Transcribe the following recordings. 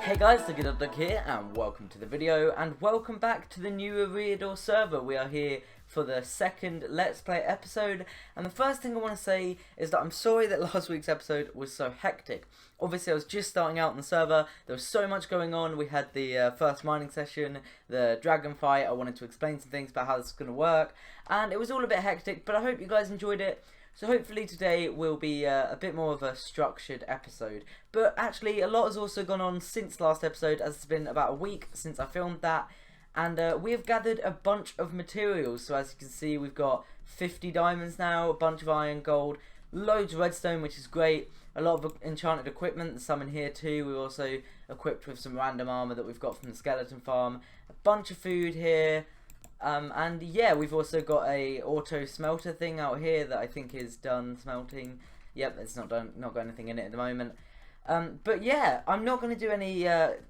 Hey guys, Dugiedugdug here, and welcome to the video, and welcome back to the new Eriador server. We are here for the second Let's Play episode, and the first thing I want to say is that I'm sorry that last week's episode was so hectic. Obviously I was just starting out on the server, there was so much going on. We had the first mining session, the dragon fight, I wanted to explain some things about how this is going to work, and it was all a bit hectic, but I hope you guys enjoyed it. So hopefully today will be a bit more of a structured episode. But actually a lot has also gone on since last episode, as it's been about a week since I filmed that. And we have gathered a bunch of materials. So as you can see, we've got 50 diamonds now, a bunch of iron, gold, loads of redstone, which is great. A lot of enchanted equipment, and some in here too. We're also equipped with some random armor that we've got from the skeleton farm. A bunch of food here. And yeah, we've also got a auto smelter thing out here that I think is done smelting. Yep, it's not got anything in it at the moment. But yeah, I'm not going to do any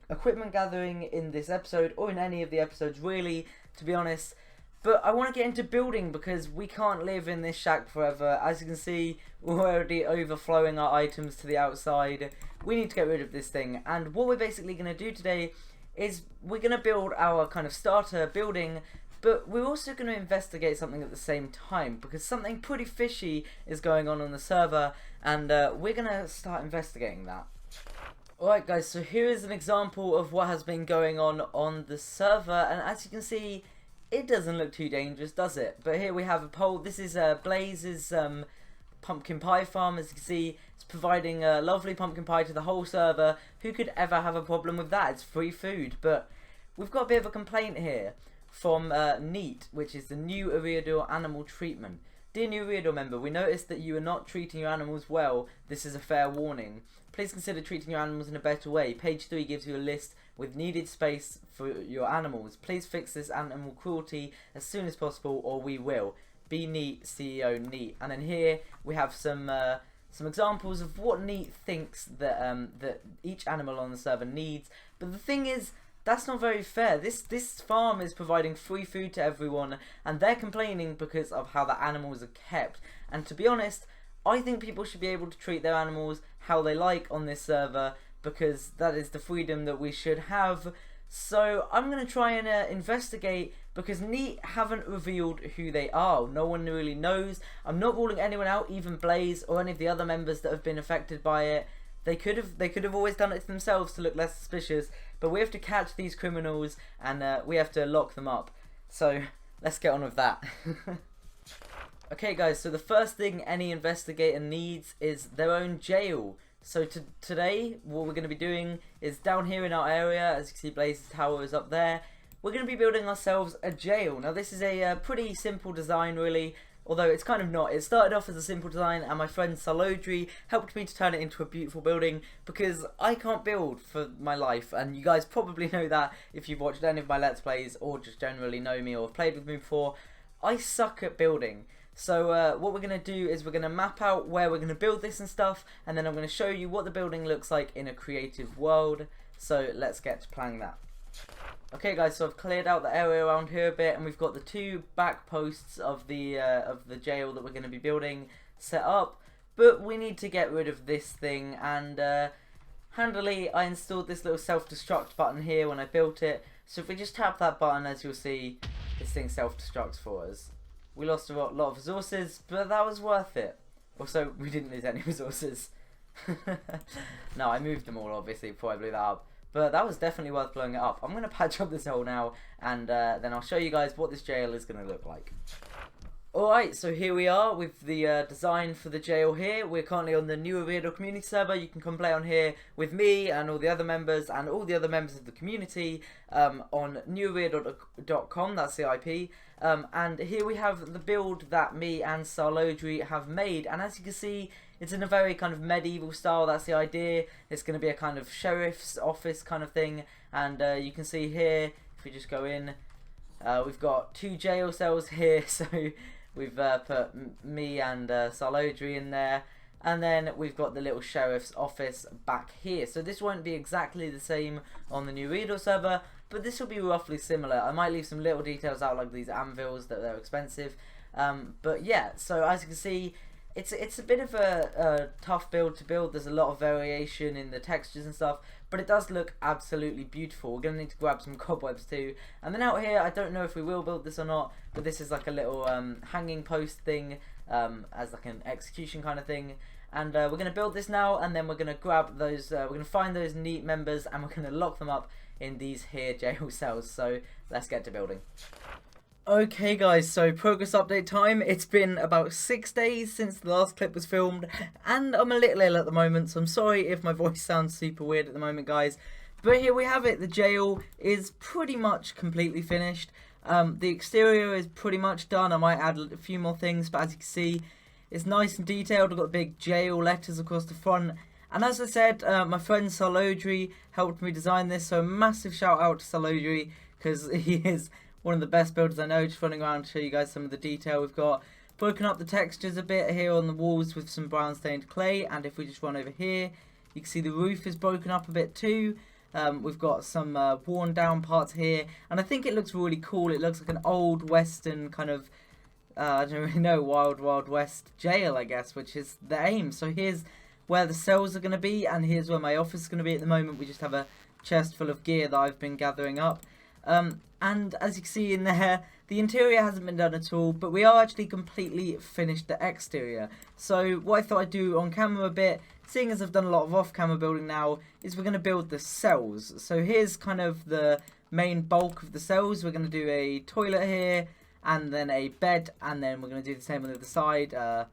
equipment gathering in this episode, or in any of the episodes really, to be honest. But I want to get into building, because we can't live in this shack forever. As you can see, we're already overflowing our items to the outside. We need to get rid of this thing, and what we're basically going to do today is we're going to build our kind of starter building. But we're also going to investigate something at the same time, because something pretty fishy is going on the server, and we're going to start investigating that. Alright guys, so here is an example of what has been going on the server, and as you can see, it doesn't look too dangerous, does it? But here we have a pole. This is Blaze's pumpkin pie farm. As you can see, it's providing a lovely pumpkin pie to the whole server. Who could ever have a problem with that? It's free food. But we've got a bit of a complaint here from Neat, which is the new Eriador animal treatment. Dear new Eriador member, we noticed that you are not treating your animals well. This is a fair warning. Please consider treating your animals in a better way. Page 3 gives you a list with needed space for your animals. Please fix this animal cruelty as soon as possible, or we will. Be Neat, CEO Neat. And then here we have some examples of what Neat thinks that that each animal on the server needs. But the thing is, that's not very fair. This farm is providing free food to everyone, and they're complaining because of how the animals are kept. And to be honest, I think people should be able to treat their animals how they like on this server, because that is the freedom that we should have. So I'm going to try and investigate, because Neat haven't revealed who they are. No one really knows. I'm not ruling anyone out, even Blaze or any of the other members that have been affected by it. They could have always done it to themselves to look less suspicious, but we have to catch these criminals, and we have to lock them up. So let's get on with that. Okay guys, so the first thing any investigator needs is their own jail. So today what we're going to be doing is down here in our area, as you can see Blaze's tower is up there, we're going to be building ourselves a jail. Now this is a pretty simple design really, although it's kind of not. It started off as a simple design, and my friend Salodri helped me to turn it into a beautiful building, because I can't build for my life, and you guys probably know that if you've watched any of my Let's Plays or just generally know me or have played with me before. I suck at building. So what we're going to do is we're going to map out where we're going to build this and stuff, and then I'm going to show you what the building looks like in a creative world. So let's get to planning that. Okay guys, so I've cleared out the area around here a bit, and we've got the two back posts of the jail that we're going to be building set up, but we need to get rid of this thing, and handily I installed this little self-destruct button here when I built it. So if we just tap that button, as you'll see, this thing self-destructs for us. We lost a lot of resources, but that was worth it. Also, we didn't lose any resources. No, I moved them all obviously before I blew that up. But that was definitely worth blowing it up. I'm going to patch up this hole now, and then I'll show you guys what this jail is going to look like. Alright, so here we are with the design for the jail here. We're currently on the new Eriador community server. You can come play on here with me and all the other members and all the other members of the community on neweriador.com, that's the IP. And here we have the build that me and Salodri have made, and as you can see, it's in a very kind of medieval style. That's the idea. It's going to be a kind of sheriff's office kind of thing, and you can see here, if we just go in, we've got 2 jail cells here, so we've put me and Salodri in there, and then we've got the little sheriff's office back here. So this won't be exactly the same on the new Eriador server, but this will be roughly similar. I might leave some little details out, like these anvils, that they're expensive, but yeah, so as you can see, it's a bit of a tough build to build. There's a lot of variation in the textures and stuff, but it does look absolutely beautiful. We're gonna need to grab some cobwebs too, and then out here, I don't know if we will build this or not, but this is like a little hanging post thing, as like an execution kind of thing. And we're going to build this now, and then we're going to grab those, we're going to find those neat members, and we're going to lock them up in these here jail cells. So let's get to building. Okay guys, so progress update time. It's been about 6 days since the last clip was filmed, and I'm a little ill at the moment, so I'm sorry if my voice sounds super weird at the moment, guys. But here we have it. The jail is pretty much completely finished. The exterior is pretty much done. I might add a few more things, but as you can see, it's nice and detailed. I've got big jail letters across the front. And as I said, my friend Salodri helped me design this. So a massive shout out to Salodri, because he is one of the best builders I know. Just running around to show you guys some of the detail. We've got broken up the textures a bit here on the walls with some brown stained clay. And if we just run over here, you can see the roof is broken up a bit too. We've got some worn down parts here. And I think it looks really cool. It looks like an old western kind of I don't really know, Wild West jail, I guess, which is the aim. So here's where the cells are going to be, and here's where my office is going to be at the moment. We just have a chest full of gear that I've been gathering up. And as you can see in there, the interior hasn't been done at all, but we are actually completely finished the exterior. So what I thought I'd do on camera a bit, seeing as I've done a lot of off-camera building now, is we're going to build the cells. So here's kind of the main bulk of the cells. We're going to do a toilet here, and then a bed, and then we're going to do the same on the other side, trying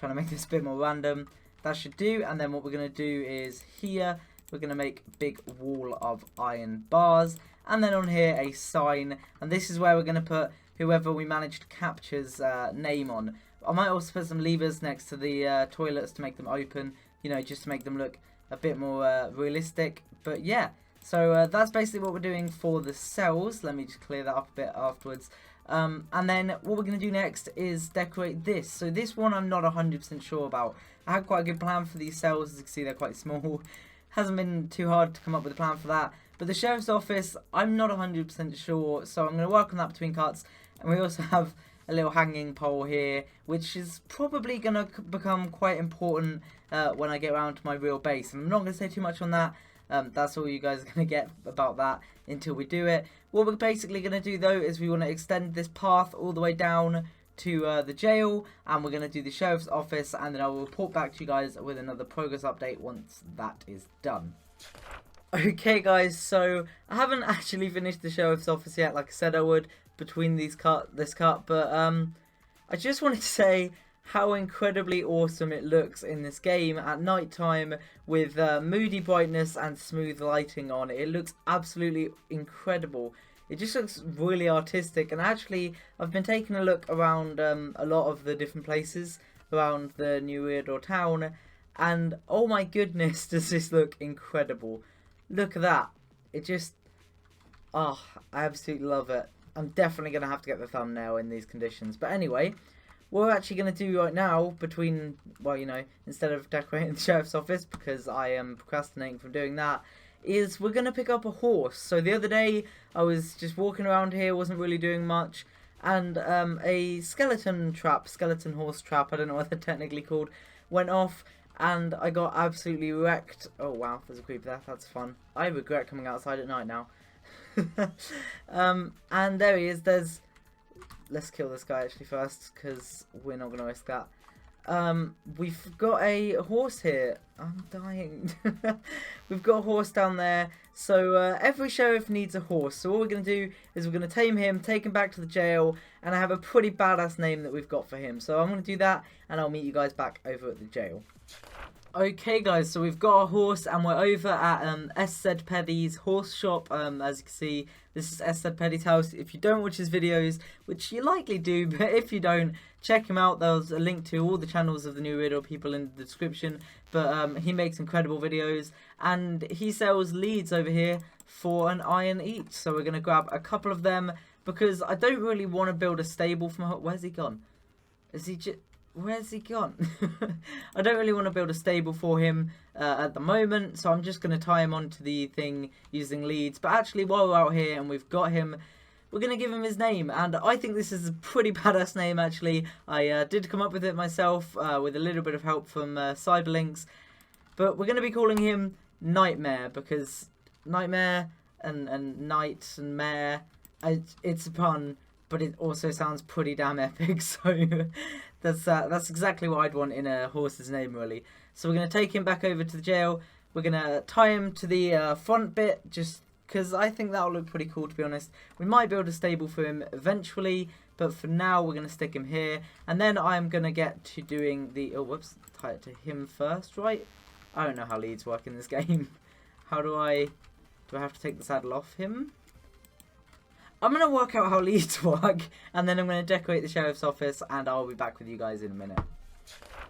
to make this a bit more random. That should do. And then what we're going to do is here, we're going to make a big wall of iron bars, and then on here a sign, and this is where we're going to put whoever we manage to capture's name on. I might also put some levers next to the toilets to make them open, you know, just to make them look a bit more realistic. But yeah, so that's basically what we're doing for the cells. Let me just clear that up a bit afterwards. And then what we're going to do next is decorate this. So this one I'm not 100% sure about. I had quite a good plan for these cells. As you can see, they're quite small. Hasn't been too hard to come up with a plan for that. But the sheriff's office, I'm not 100% sure. So I'm going to work on that between cuts. And we also have a little hanging pole here, which is probably going to become quite important when I get around to my real base. And I'm not going to say too much on that. That's all you guys are going to get about that until we do it. What we're basically going to do though is we want to extend this path all the way down to the jail, and we're going to do the sheriff's office, and then I will report back to you guys with another progress update once that is done. Okay guys, so I haven't actually finished the sheriff's office yet, like I said I would between this cut, but I just wanted to say how incredibly awesome it looks in this game at night time with moody brightness and smooth lighting on. It looks absolutely incredible. It just looks really artistic, and actually I've been taking a look around a lot of the different places around the new Eriador town, and oh my goodness, does this look incredible. Look at that. It just, oh, I absolutely love it. I'm definitely going to have to get the thumbnail in these conditions. But anyway, what we're actually going to do right now between, well, you know, instead of decorating the sheriff's office, because I am procrastinating from doing that, is we're going to pick up a horse. So the other day, I was just walking around here, wasn't really doing much, and a skeleton horse trap, I don't know what they're technically called, went off, and I got absolutely wrecked. Oh wow, there's a creeper there, that's fun. I regret coming outside at night now. And there he is. Let's kill this guy actually first, because we're not going to risk that. We've got a horse here. I'm dying. We've got a horse down there. So every sheriff needs a horse. So what we're going to do is we're going to tame him, take him back to the jail, and I have a pretty badass name that we've got for him. So I'm going to do that, and I'll meet you guys back over at the jail. Okay guys, so we've got a horse, and we're over at SZ Peddy's horse shop. As you can see, this is SZ Peddy's house. If you don't watch his videos, which you likely do, but if you don't, check him out. There's a link to all the channels of the new Eriador people in the description. But he makes incredible videos, and he sells leads over here for an iron each. So we're going to grab a couple of them, because I don't really want to build a stable for my... Where's he gone? Is he just... Where's he gone? I don't really want to build a stable for him at the moment, so I'm just going to tie him onto the thing using leads. But actually, while we're out here and we've got him, we're going to give him his name, and I think this is a pretty badass name actually. I did come up with it myself with a little bit of help from Cyberlinks, but we're going to be calling him Nightmare, because Nightmare and Night and Mare, it's a pun, but it also sounds pretty damn epic, so that's exactly what I'd want in a horse's name, really. So we're going to take him back over to the jail. We're going to tie him to the front bit, just because I think that'll look pretty cool, to be honest. We might build a stable for him eventually, but for now we're going to stick him here. And then I'm going to get to doing the... Oh, whoops. Tie it to him first, right? I don't know how leads work in this game. How do I... Do I have to take the saddle off him? I'm going to work out how leads work, and then I'm going to decorate the sheriff's office, and I'll be back with you guys in a minute.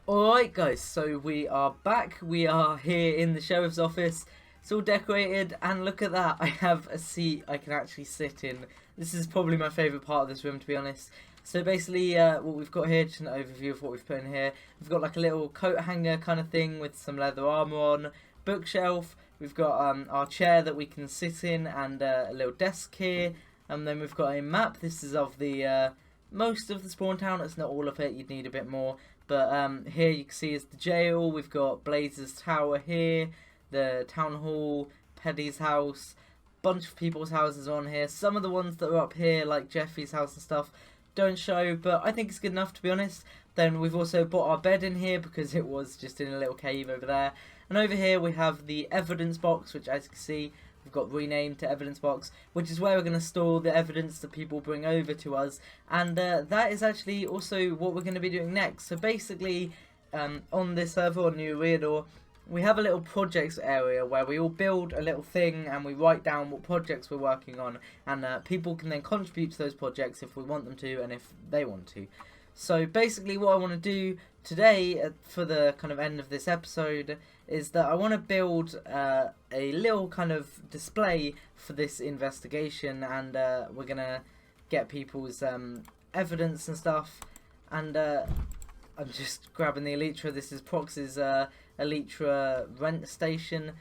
Alright guys, so we are back. We are here in the sheriff's office. It's all decorated, and look at that. I have a seat I can actually sit in. This is probably my favourite part of this room, to be honest. So basically, what we've got here, just an overview of what we've put in here. We've got like a little coat hanger kind of thing with some leather armour on, bookshelf. We've got our chair that we can sit in, and a little desk here. And then we've got a map. This is of the most of the spawn town. It's not all of it. You'd need a bit more. But here you can see is the jail. We've got Blazer's Tower here, the town hall, Peddy's house, bunch of people's houses on here. Some of the ones that are up here, like Jeffy's house and stuff, don't show, but I think it's good enough, to be honest. Then we've also brought our bed in here because it was just in a little cave over there. And over here we have the evidence box, which, as you can see, we've got renamed to evidence box, which is where we're going to store the evidence that people bring over to us. And that is actually also what we're going to be doing next. So basically, on this server on New Eriador, we have a little projects area where we all build a little thing and we write down what projects we're working on, and people can then contribute to those projects if we want them to and if they want to. So basically what I want to do today for the kind of end of this episode is that I want to build a little kind of display for this investigation, and we're going to get people's evidence and stuff. And I'm just grabbing the Elytra. This is Prox's Elytra rent station.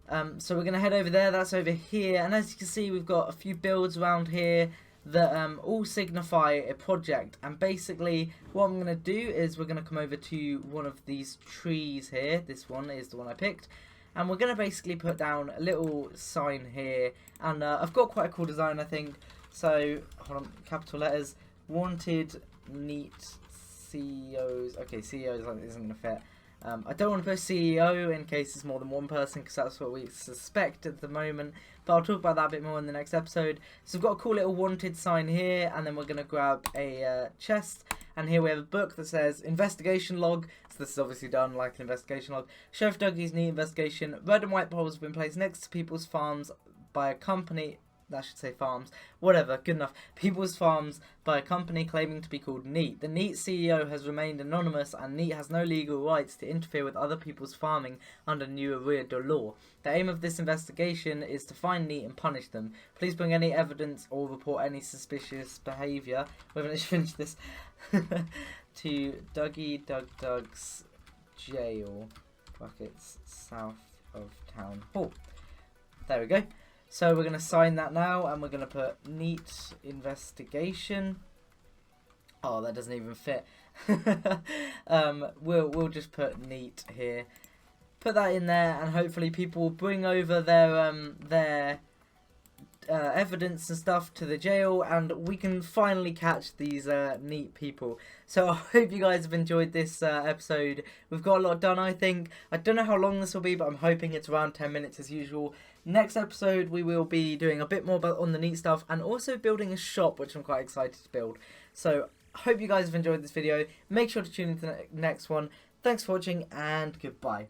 So we're going to head over there. That's over here. And as you can see, we've got a few builds around here that all signify a project. And basically what I'm going to do is we're going to come over to one of these trees here. This one is the one I picked. And we're going to basically put down a little sign here. And I've got quite a cool design, I think. So, hold on, capital letters. Wanted, neat, CEOs. Okay, CEOs isn't going to fit. I don't want to put CEO in case it's more than one person, because that's what we suspect at the moment. But I'll talk about that a bit more in the next episode. So we've got a cool little wanted sign here, and then we're going to grab a chest. And here we have a book that says investigation log. So this is obviously done like an investigation log. Sheriff Dougie's neat investigation. Red and white poles have been placed next to people's farms by a company. That should say farms. Whatever, good enough. People's farms by a company claiming to be called Neat. The Neat CEO has remained anonymous, and Neat has no legal rights to interfere with other people's farming under New Eriador law. The aim of this investigation is to find Neat and punish them. Please bring any evidence or report any suspicious behaviour. We haven't finished this. To Dugiedugdug's jail, brackets, south of town hall. There we go. So we're going to sign that now, and we're going to put Neat investigation. Oh, that doesn't even fit. We'll just put Neat here. Put that in there, and hopefully people will bring over their evidence and stuff to the jail, and we can finally catch these Neat people. So I hope you guys have enjoyed this episode. We've got a lot done, I think. I don't know how long this will be, but I'm hoping it's around 10 minutes as usual. Next episode we will be doing a bit more on the Neat stuff, and also building a shop, which I'm quite excited to build. So I hope you guys have enjoyed this video. Make sure to tune into the next one. Thanks for watching, and goodbye.